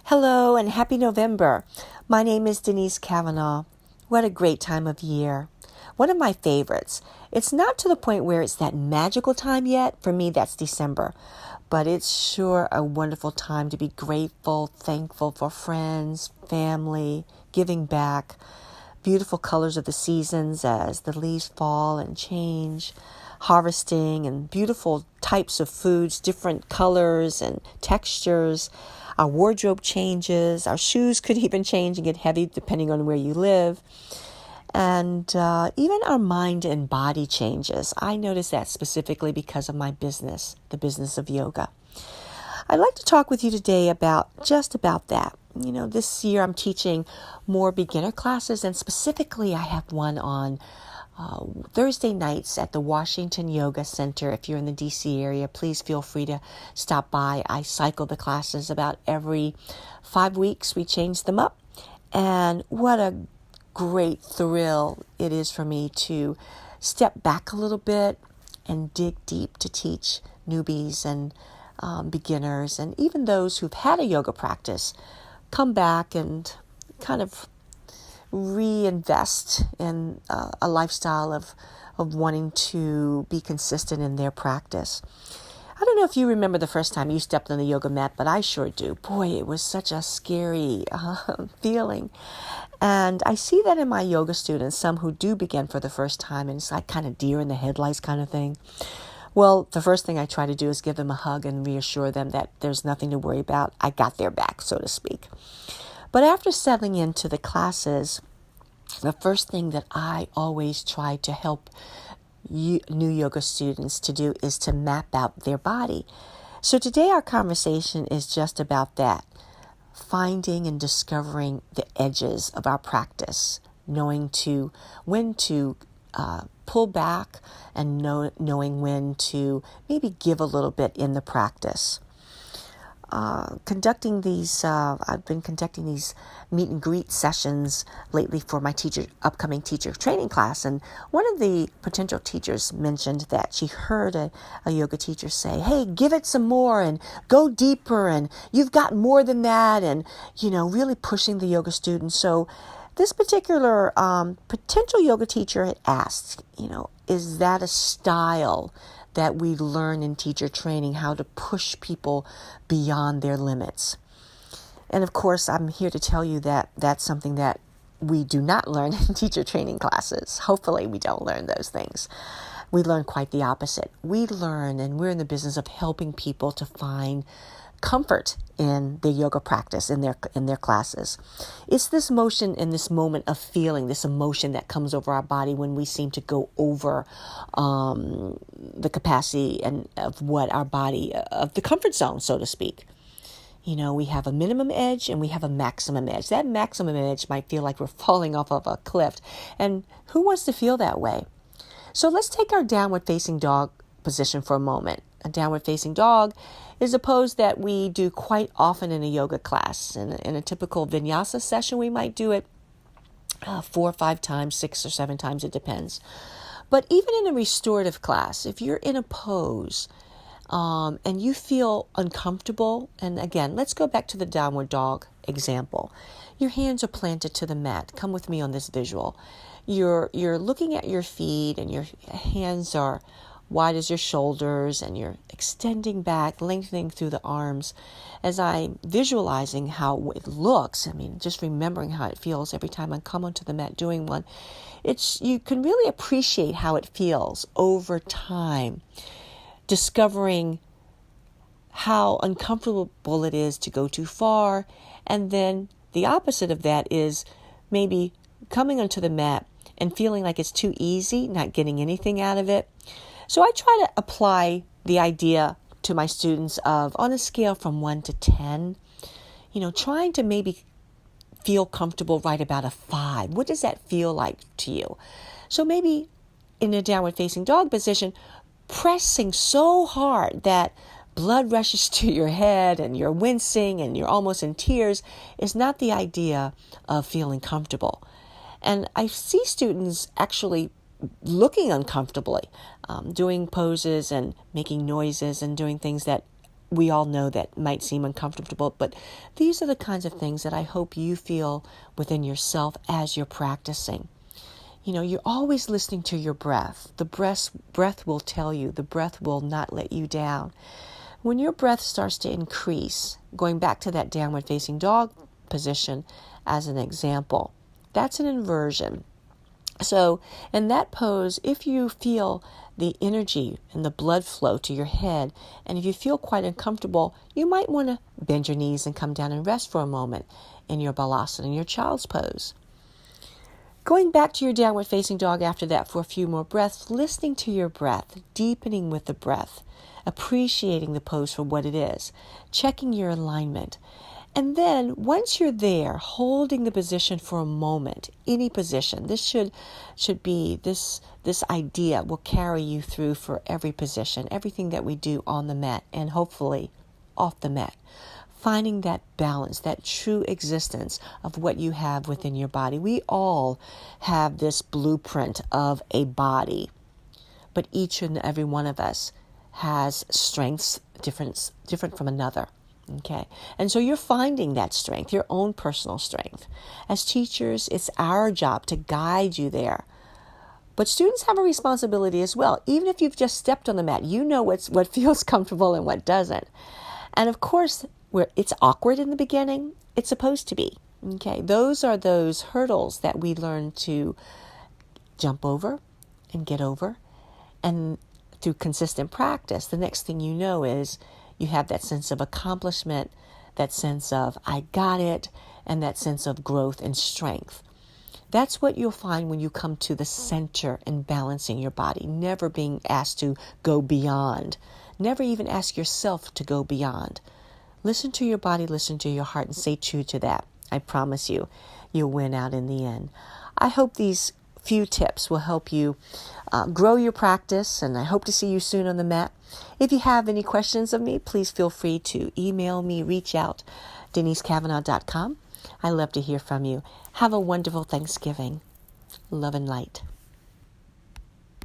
Hello and happy November. My name is Denise Kavanaugh. What a great time of year. One of my favorites. It's not to the point where it's that magical time yet. For me, that's December. But it's sure a wonderful time to be grateful, thankful for friends, family, giving back. Beautiful colors of the seasons as the leaves fall and change. Harvesting and beautiful types of foods, different colors and textures. Our wardrobe changes. Our shoes could even change and get heavy depending on where you live. And even our mind and body changes. I notice that specifically because of my business, the business of yoga. I'd like to talk with you today about that. This year I'm teaching more beginner classes, and specifically I have one on Thursday nights at the Washington Yoga Center. If you're in the DC area, please feel free to stop by. I cycle the classes about every 5 weeks. We change them up. And what a great thrill it is for me to step back a little bit and dig deep to teach newbies and beginners and even those who've had a yoga practice come back and kind of reinvest in a lifestyle of wanting to be consistent in their practice. I don't know if you remember the first time you stepped on the yoga mat, but I sure do. Boy, it was such a scary feeling. And I see that in my yoga students, some who do begin for the first time, and it's like kind of deer in the headlights kind of thing. Well, the first thing I try to do is give them a hug and reassure them that there's nothing to worry about. I got their back, so to speak. But after settling into the classes, the first thing that I always try to help new yoga students to do is to map out their body. So today our conversation is just about that, finding and discovering the edges of our practice, knowing when to pull back and knowing when to maybe give a little bit in the practice. I've been conducting these meet and greet sessions lately for my upcoming teacher training class. And one of the potential teachers mentioned that she heard a yoga teacher say, hey, give it some more and go deeper. And you've got more than that. And, really pushing the yoga students. So this particular potential yoga teacher had asked, is that a style that we learn in teacher training, how to push people beyond their limits? And of course, I'm here to tell you that that's something that we do not learn in teacher training classes. Hopefully we don't learn those things. We learn quite the opposite. We learn, and we're in the business of helping people to find comfort in their yoga practice, in their classes. It's this motion and this moment of feeling, this emotion that comes over our body when we seem to go over the capacity and of what our body, of the comfort zone, so to speak. We have a minimum edge and we have a maximum edge. That maximum edge might feel like we're falling off of a cliff. And who wants to feel that way? So let's take our downward facing dog position for a moment. A downward facing dog is a pose that we do quite often in a yoga class. In a typical vinyasa session, we might do it 4 or 5 times, 6 or 7 times, it depends. But even in a restorative class, if you're in a pose and you feel uncomfortable, and again, let's go back to the downward dog example. Your hands are planted to the mat. Come with me on this visual. You're looking at your feet and your hands are wide as your shoulders, and you're extending back, lengthening through the arms. As I'm visualizing how it looks, just remembering how it feels every time I come onto the mat doing one, you can really appreciate how it feels over time, discovering how uncomfortable it is to go too far. And then the opposite of that is maybe coming onto the mat and feeling like it's too easy, not getting anything out of it. So I try to apply the idea to my students of, on a scale from 1 to 10, trying to maybe feel comfortable right about a 5. What does that feel like to you? So maybe in a downward facing dog position, pressing so hard that blood rushes to your head and you're wincing and you're almost in tears is not the idea of feeling comfortable. And I see students actually looking uncomfortably, doing poses and making noises and doing things that we all know that might seem uncomfortable, but these are the kinds of things that I hope you feel within yourself as you're practicing. You're always listening to your breath. The breath will tell you. The breath will not let you down. When your breath starts to increase, going back to that downward facing dog position as an example, that's an inversion. So in that pose, if you feel the energy and the blood flow to your head, and if you feel quite uncomfortable, you might want to bend your knees and come down and rest for a moment in your balasana, in your child's pose. Going back to your downward facing dog after that for a few more breaths, listening to your breath, deepening with the breath, appreciating the pose for what it is, checking your alignment. And then once you're there, holding the position for a moment, any position, this should be, this idea will carry you through for every position, everything that we do on the mat and hopefully off the mat. Finding that balance, that true existence of what you have within your body. We all have this blueprint of a body, but each and every one of us has strengths different from another. Okay, and so you're finding that strength, your own personal strength. As teachers, it's our job to guide you there. But students have a responsibility as well. Even if you've just stepped on the mat, you know what feels comfortable and what doesn't. And of course, where it's awkward in the beginning, it's supposed to be. Okay, those are those hurdles that we learn to jump over and get over. And through consistent practice, the next thing you know is you have that sense of accomplishment, that sense of I got it, and that sense of growth and strength. That's what you'll find when you come to the center and balancing your body, never being asked to go beyond. Never even ask yourself to go beyond. Listen to your body, listen to your heart, and stay true to that. I promise you, you'll win out in the end. I hope these few tips will help you grow your practice, and I hope to see you soon on the mat. If you have any questions of me, please feel free to email me, reach out, DeniseCavanaugh.com. I love to hear from you. Have a wonderful Thanksgiving. Love and light.